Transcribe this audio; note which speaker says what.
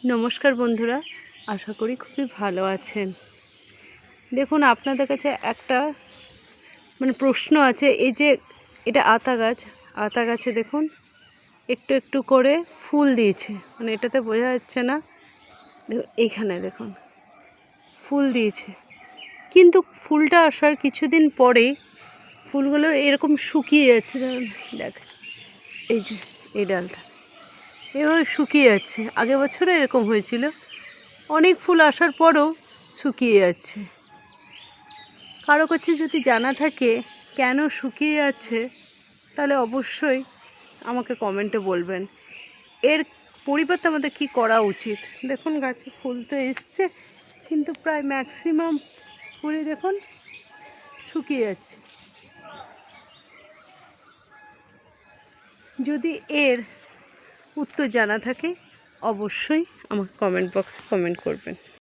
Speaker 1: নমস্কার বন্ধুরা, আশা করি খুবই ভালো আছেন। দেখুন, আপনাদের কাছে একটা প্রশ্ন আছে। এই যে এটা আতা গাছে দেখুন একটু একটু করে ফুল দিয়েছে, এটাতে বোঝা যাচ্ছে না। এইখানে দেখুন ফুল দিয়েছে, কিন্তু ফুলটা আসার কিছুদিন পরেই ফুলগুলো এরকম শুকিয়ে যাচ্ছে। দেখ, এই যে এই ডালটা এভাবে শুকিয়ে যাচ্ছে। আগের বছরে এরকম হয়েছিল, অনেক ফুল আসার পরও শুকিয়ে যাচ্ছে। কারো কাছে যদি জানা থাকে কেন শুকিয়ে যাচ্ছে, তাহলে অবশ্যই আমাকে কমেন্টে বলবেন। এর পরিবর্তে আমাদের কী করা উচিত। দেখুন, গাছে ফুল তো এসছে, কিন্তু প্রায় ম্যাক্সিমাম ফুলই দেখুন শুকিয়ে যাচ্ছে। যদি এর উত্তর জানা থাকে, অবশ্যই আমাকে কমেন্ট বক্সে কমেন্ট করবেন।